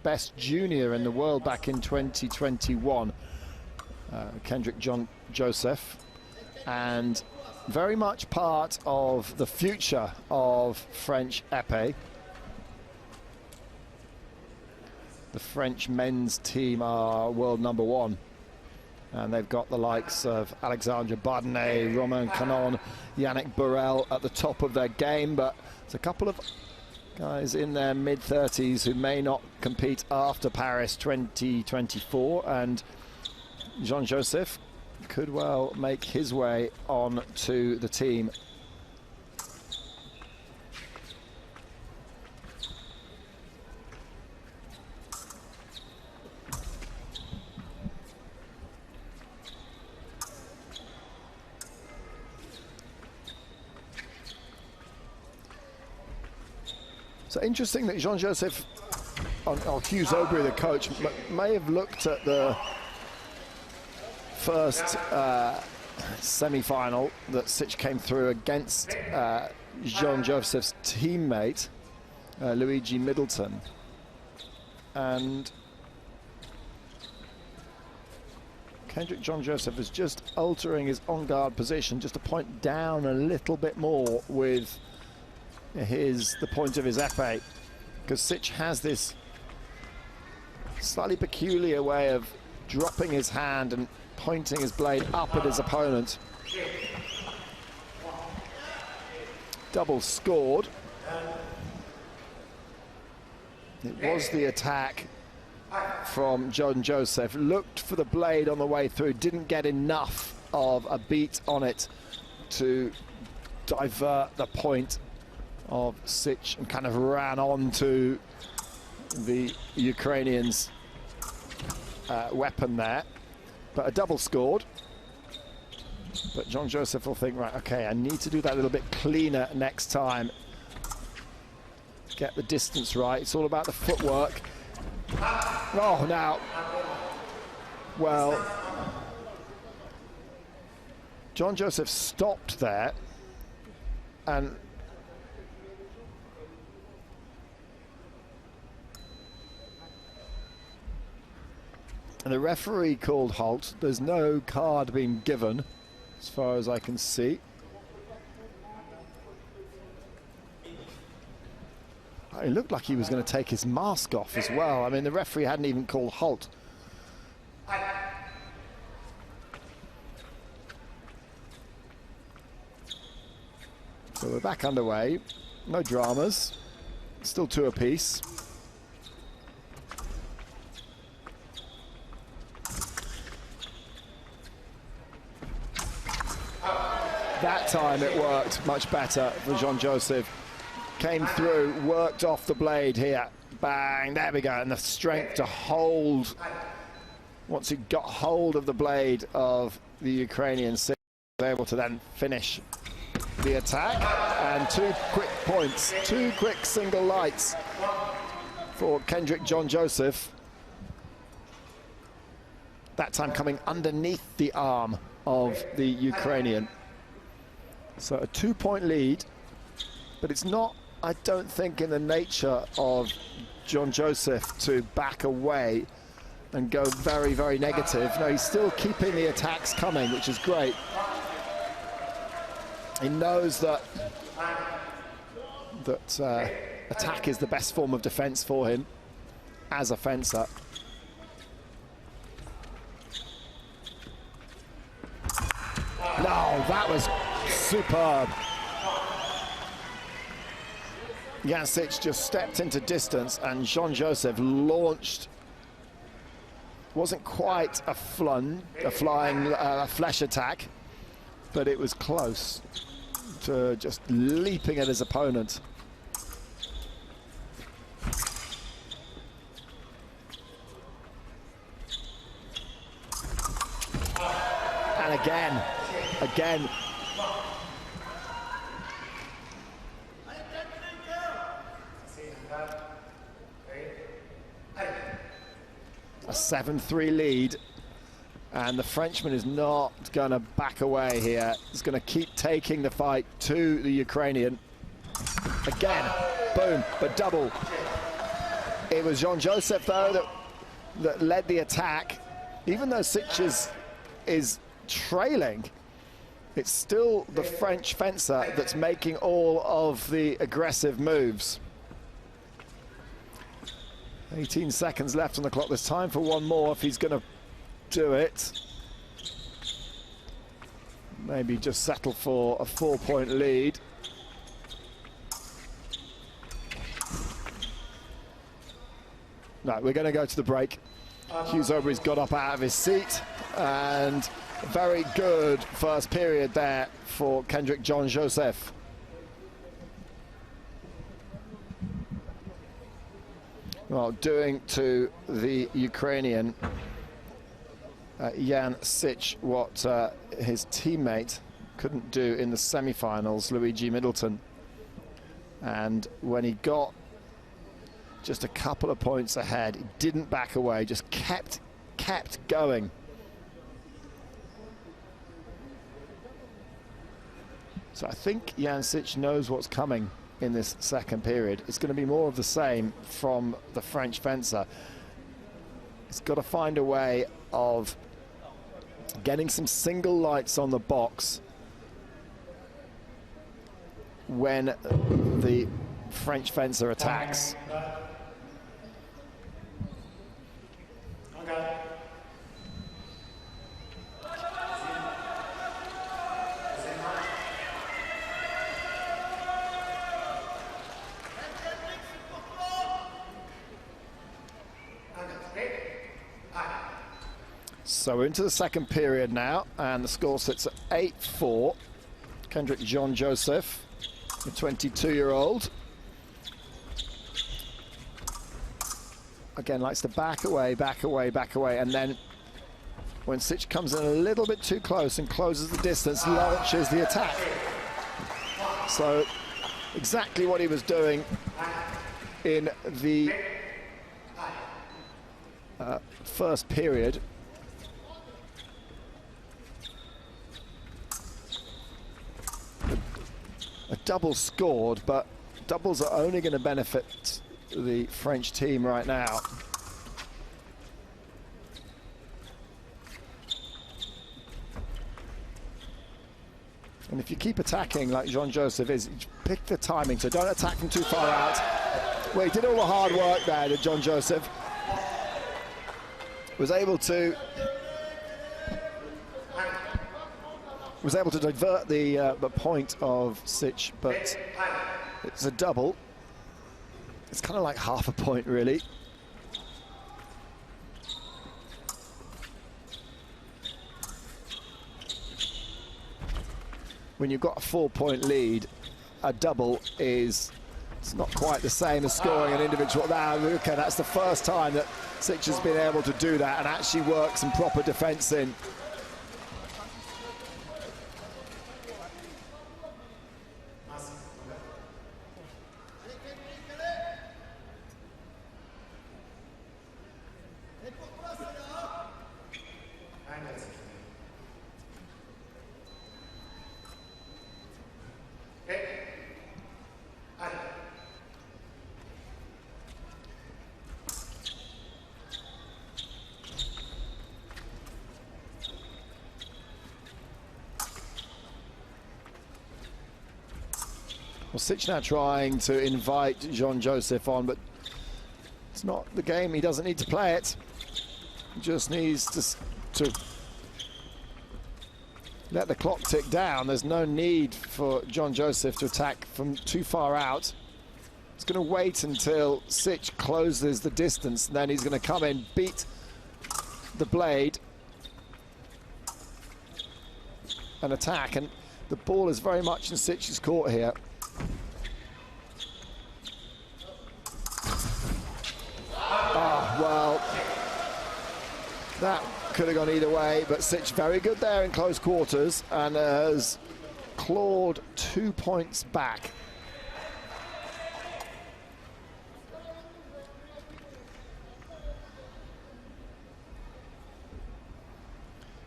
best junior in the world back in 2021, Kendrick Jean-Joseph, and very much part of the future of French epee. The French men's team are world #1, and they've got the likes of Alexandre Bardenet, Romain Canon, Yannick Burrell at the top of their game, but there's a couple of guys in their mid-30s who may not compete after Paris 2024, and Jean-Joseph could well make his way on to the team. So interesting that Jean-Joseph, or Hugh Aubrey, the coach, may have looked at the first semi-final that Sych came through against Jean-Joseph's teammate, Luigi Middleton. And Kendrick Jean-Joseph is just altering his on-guard position just to point down a little bit more with the point of his epee, because Sych has this slightly peculiar way of dropping his hand and pointing his blade up at his opponent. Double scored. It was the attack from Jean-Joseph. Looked for the blade on the way through, didn't get enough of a beat on it to divert the point of Sych, and kind of ran on to the Ukrainians' weapon there. But a double scored. But Jean-Joseph will think, right, okay, I need to do that a little bit cleaner next time. Get the distance right. It's all about the footwork. Oh, now. Well, Jean-Joseph stopped there, and the referee called halt. There's no card being given, as far as I can see. It looked like he was going to take his mask off as well. I mean, the referee hadn't even called halt. So we're back underway. No dramas. Still 2 apiece. That time it worked much better for Jean-Joseph. Came through, worked off the blade here. Bang, there we go. And the strength to hold. Once he got hold of the blade of the Ukrainian, was able to then finish the attack. And 2 quick points, 2 quick single lights for Kendrick Jean-Joseph. That time coming underneath the arm of the Ukrainian. So a 2-point lead, but it's not, I don't think, in the nature of Jean-Joseph to back away and go very, very negative. No, he's still keeping the attacks coming, which is great. He knows that attack is the best form of defense for him as a fencer. No, that was superb. Jan Sych just stepped into distance, and Jean-Joseph launched. Wasn't quite a flying flesh attack, but it was close to just leaping at his opponent. And again. A 7-3 lead, and the Frenchman is not going to back away here. He's going to keep taking the fight to the Ukrainian. Again, boom, but double. It was Jean-Joseph, though, that led the attack. Even though Sych is trailing, it's still the French fencer that's making all of the aggressive moves. 18 seconds left on the clock. There's time for one more if he's going to do it. Maybe just settle for a 4-point lead. No, we're going to go to the break. Hughes Aubrey's got up out of his seat, and a very good first period there for Kendrick Jean-Joseph. Well, doing to the Ukrainian Jan Sych what his teammate couldn't do in the semi-finals, Luigi Middleton. And when he got just a couple of points ahead, he didn't back away, just kept going. So I think Jan Sych knows what's coming in this second period. It's going to be more of the same from the French fencer. He's got to find a way of getting some single lights on the box when the French fencer attacks. So we're into the second period now, and the score sits at 8-4. Kendrick Jean-Joseph, the 22-year-old. Again, likes to back away, and then when Sych comes in a little bit too close and closes the distance, launches the attack. So exactly what he was doing in the first period. A double scored, but doubles are only going to benefit the French team right now. And if you keep attacking like Jean-Joseph is, pick the timing, so don't attack from too far out. Well, he did all the hard work there, did Jean-Joseph. Was able to divert the point of Sych, but it's a double. It's kind of like half a point, really. When you've got a 4-point lead, a double it's not quite the same as scoring an individual. Okay, that's the first time that Sych has been able to do that and actually work some proper defence in. Well, Sych now trying to invite Jean-Joseph on, but it's not the game. He doesn't need to play it. He just needs to let the clock tick down. There's no need for Jean-Joseph to attack from too far out. He's going to wait until Sych closes the distance, and then he's going to come in, beat the blade, and attack. And the ball is very much in Sych's court here. Well, that could have gone either way, but Sych very good there in close quarters and has clawed 2 points back.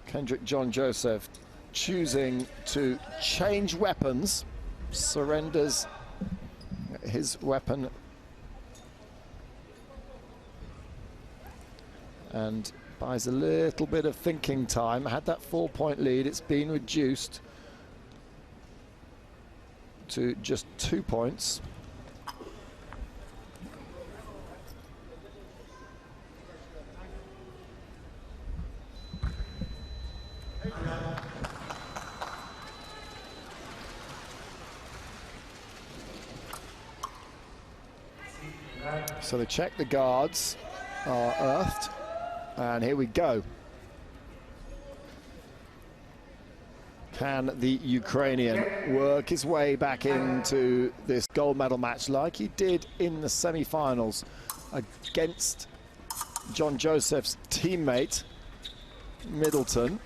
Kendrick Jean-Joseph choosing to change weapons, surrenders his weapon and buys a little bit of thinking time. Had that 4-point lead, it's been reduced to just 2 points. So they check the guards are earthed, and here we go. Can the Ukrainian work his way back into this gold medal match like he did in the semi-finals against Jean-Joseph's teammate, Middleton?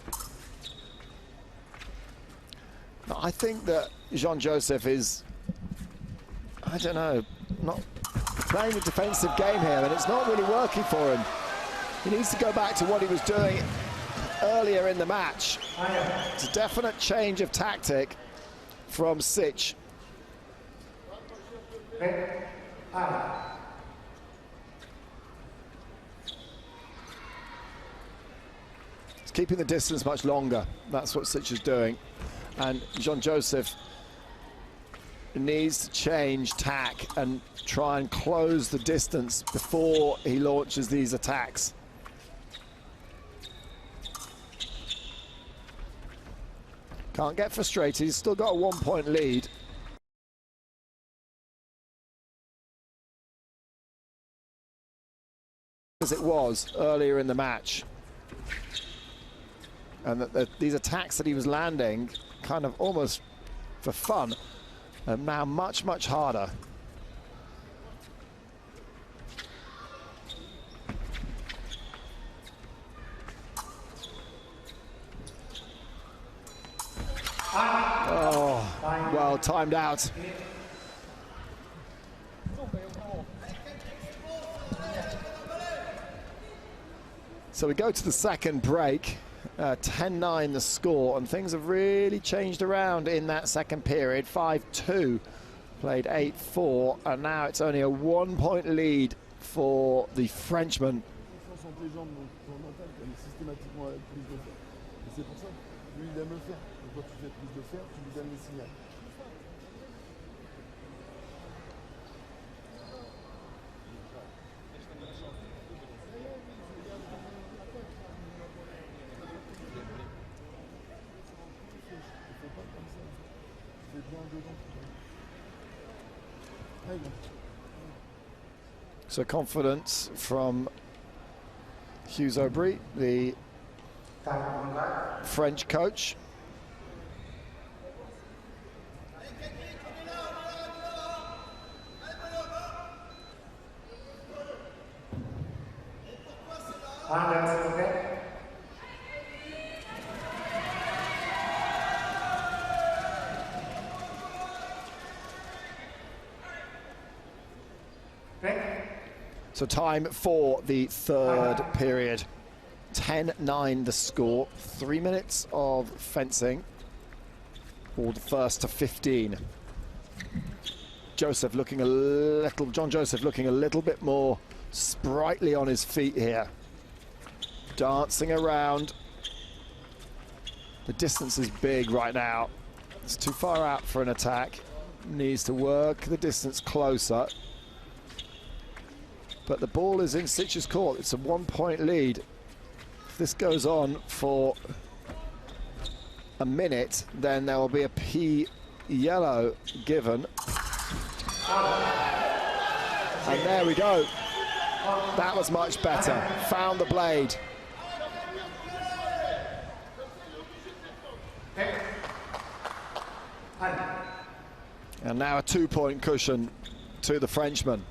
Now, I think that Jean-Joseph is, I don't know, not playing a defensive game here, and it's not really working for him. He needs to go back to what he was doing earlier in the match. It's a definite change of tactic from Sych. He's keeping the distance much longer. That's what Sych is doing. And Jean-Joseph needs to change tack and try and close the distance before he launches these attacks. Can't get frustrated, he's still got a 1-point lead. As it was earlier in the match. And these attacks that he was landing, kind of almost for fun, are now much, much harder. Oh, well timed out. So we go to the second break, 10-9 the score, and things have really changed around in that second period. 5-2, played 8-4, and now it's only a 1-point lead for the Frenchman. So confidence from Hughes Aubry, the French coach. So time for the third period. 10-9 the score. 3 minutes of fencing. Or the first to 15. Jean-Joseph looking a little bit more sprightly on his feet here. Dancing around. The distance is big right now. It's too far out for an attack. Needs to work the distance closer. But the ball is in Sych's court. It's a 1-point lead. If this goes on for a minute, then there will be a P yellow given. And there we go. That was much better. Found the blade. And now a 2-point cushion to the Frenchman.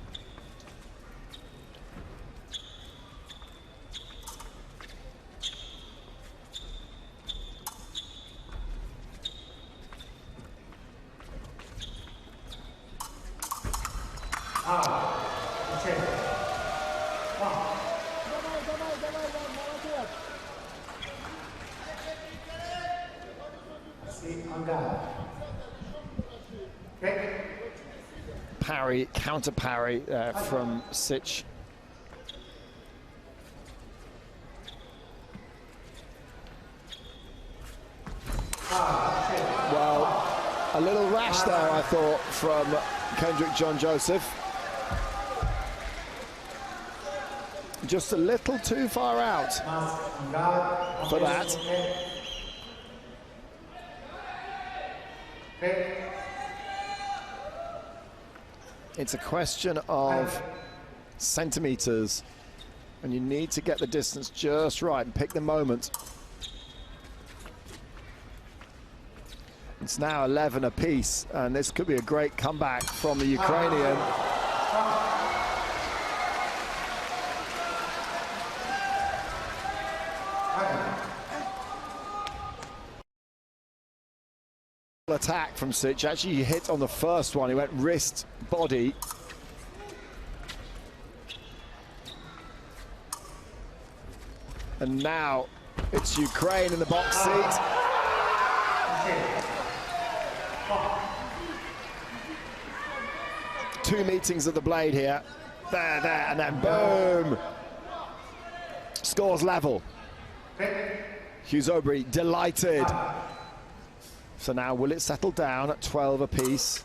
Parry, counter parry from Sych. A little rash there, I thought, from Kendrick Jean-Joseph. Just a little too far out for that. It's a question of centimeters, and you need to get the distance just right and pick the moment. It's now 11 apiece, and this could be a great comeback from the Ukrainian. Attack from Sych. Actually, he hit on the first one. He went wrist, body. And now it's Ukraine in the box seat. Two meetings of the blade here. There, and then boom. Scores level. Hughes-Aubry delighted. So now, will it settle down at 12 apiece?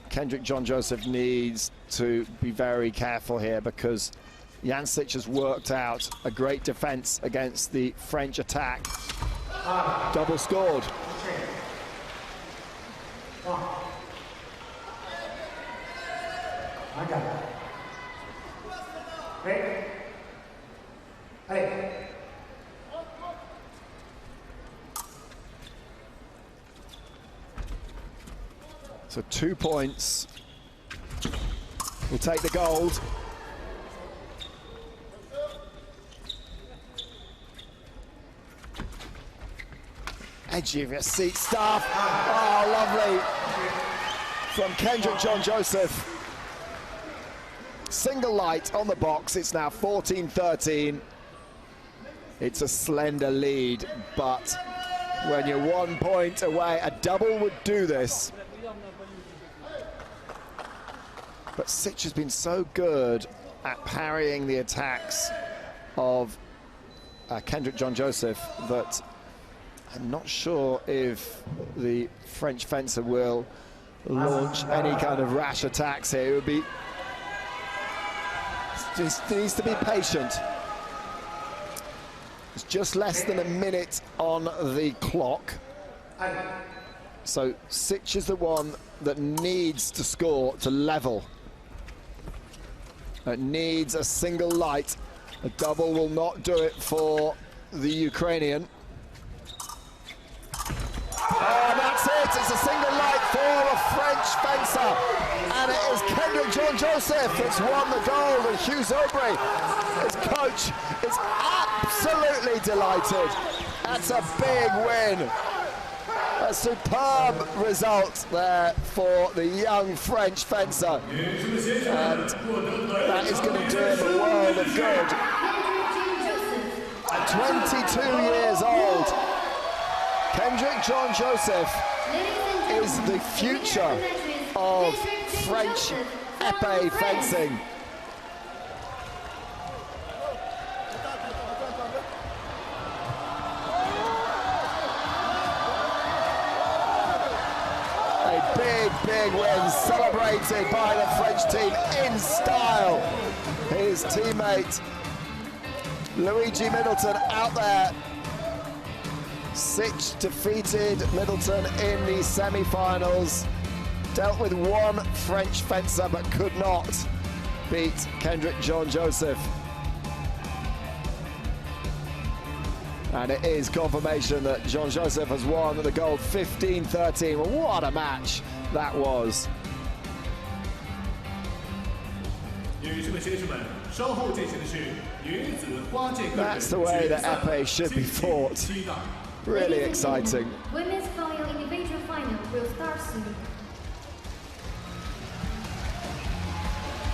Kendrick Jean-Joseph needs to be very careful here, because Jan Sych has worked out a great defense against the French attack. Double scored. So 2 points. We'll take the gold. Edgy of your seat stuff. Oh, lovely. From Kendrick Jean-Joseph. Single light on the box. It's now 14-13. It's a slender lead, but when you're 1 point away, a double would do this. But Sych has been so good at parrying the attacks of Kendrick Jean-Joseph that I'm not sure if the French fencer will launch any kind of rash attacks here. It would be, just needs to be patient. It's just less than a minute on the clock. So Sych is the one that needs to score to level. It needs a single light. A double will not do it for the Ukrainian. Oh, that's it. It's a single light for a French fencer. And it is Kendrick Jean-Joseph that's won the gold. And Hughes-Aubry, his coach, is absolutely delighted. That's a big win. A superb result there for the young French fencer. And that is going to do him a world of good. At 22 years old, Kendrick Jean-Joseph is the future of French epee fencing. A big win, celebrated by the French team in style. His teammate Luigi Middleton out there. Sych defeated Middleton in the semi-finals. Dealt with one French fencer but could not beat Kendrick Jean-Joseph. And it is confirmation that Jean-Joseph has won the gold 15-13. Well, what a match that was. That's the way that epee should be fought. Really exciting. Women's final individual final will start soon.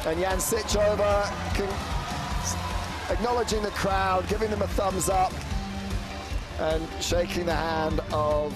And Jan Sych over, acknowledging the crowd, giving them a thumbs up, and shaking the hand of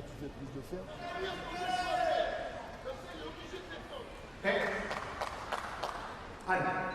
tu fais plus de fer. Allez.